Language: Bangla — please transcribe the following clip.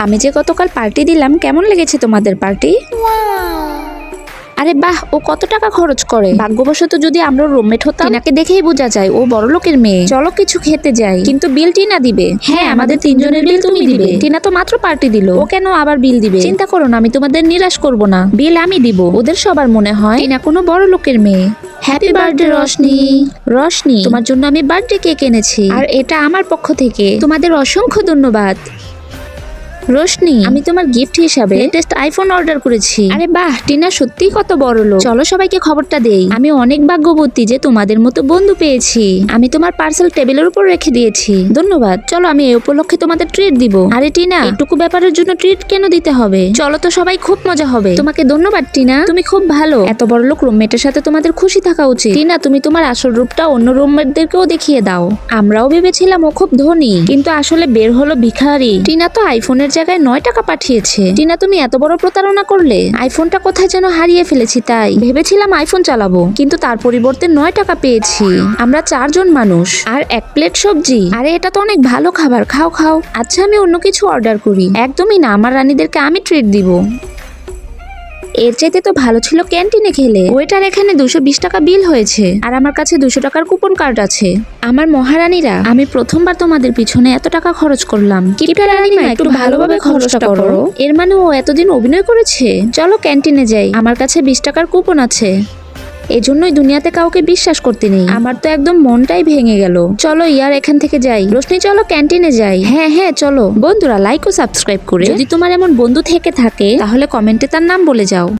আমি যে গতকাল পার্টি দিলাম, কেমন লেগেছে তোমাদের পার্টি? আরে বাহ, ও কত টাকা খরচ করে। ভাগ্যবশত যদি আমরা রুমমেট হতাম, টিনাকে দেখেই বোঝা যায় ও বড়লোকের মেয়ে। চলো কিছু খেতে যাই, কিন্তু বিল টিনা দিবে। হ্যাঁ, আমাদের তিনজনের বিল তুমি দিবে। টিনা তো মাত্র পার্টি দিল, ও কেন আবার বিল দিবে? চিন্তা করো না, আমি তোমাদের নিরাশ করব না, বিল আমি দিব। ওদের সবার মনে হয় টিনা কোনো বড়লোকের মেয়ে। Happy birthday Roshni. রশনি, তোমার জন্য আমি বার্থডে কেক এনেছি, আর এটা আমার পক্ষ থেকে। তোমাদের অসংখ্য ধন্যবাদ। রোশনি, আমি তোমার গিফট হিসাবে লেটেস্ট আইফোন অর্ডার করেছি। আরে বাহ, টিনা সত্যিই কত বড় লোক। চলো সবাইকে খবরটা দেই। আমি অনেক ভাগ্যবতী যে তোমাদের মতো বন্ধু পেয়েছি। আমি তোমার পার্সেল টেবিলের উপর রেখে দিয়েছি। ধন্যবাদ। চলো আমি এই উপলক্ষে তোমাদের ট্রিট দিব। আরে টিনা, এটুকু ব্যাপারের জন্য ট্রিট কেন দিতে হবে? চলো তো সবাই, খুব মজা হবে। তোমাকে ধন্যবাদ টিনা, তুমি খুব ভালো। এত বড় লোক রুমমেটের সাথে তোমাদের খুশি থাকা উচিত। টিনা, তুমি তোমার আসল রূপটা অন্য রুমমেটদেরকেও দেখিয়ে দাও। আমরাও ভেবেছিলাম ও খুব ধনী, কিন্তু আসলে বের হলো ভিখারি। টিনা তো আইফোনের জায়গায় 9 টাকা পাঠিয়েছে। টিনা, তুমি এত বড় প্রতারণা করলে। আইফোনটা কোথায় যেন হারিয়ে ফেলেছি, তাই ভেবেছিলাম আইফোন চালাবো, কিন্তু তার পরিবর্তে 9 টাকা পেয়েছি। আমরা 4 জন মানুষ আর 1 প্লেট সবজি। আরে এটা তো অনেক ভালো খাবার, খাও খাও। আচ্ছা, আমি অন্য কিছু অর্ডার করি। একদমই না, আমার রানীদেরকে আমি ট্রিট দিব। এর চাইতে তো ভালো ছিল ক্যান্টিনে খেলে। ওয়েটার, এখানে 220 টাকা বিল হয়েছে, আর আমার কাছে 200 টাকার কুপন কার্ড আছে। আমার মহারানীরা, আমি প্রথমবার তোমাদের পিছনে এত টাকা খরচ করলাম। কিপটা রানীমা, একটু ভালোভাবে খরচটা করো। এর মানে ও এতদিন অভিনয় করেছে। চলো ক্যান্টিনে যাই, আমার কাছে 20 টাকার কুপন আছে। এজন্যই দুনিয়াতে কাউকে বিশ্বাস করতে নেই। আমার তো একদম মনটাই ভেঙে গেল। চলো ইয়ার, এখান থেকে যাই। রোশনি, চলো ক্যান্টিনে যাই। হ্যাঁ হ্যাঁ চলো। বন্ধুরা, লাইক ও সাবস্ক্রাইব করে যদি তোমার এমন বন্ধু থেকে থাকে, তাহলে কমেন্টে তার নাম বলে যাও।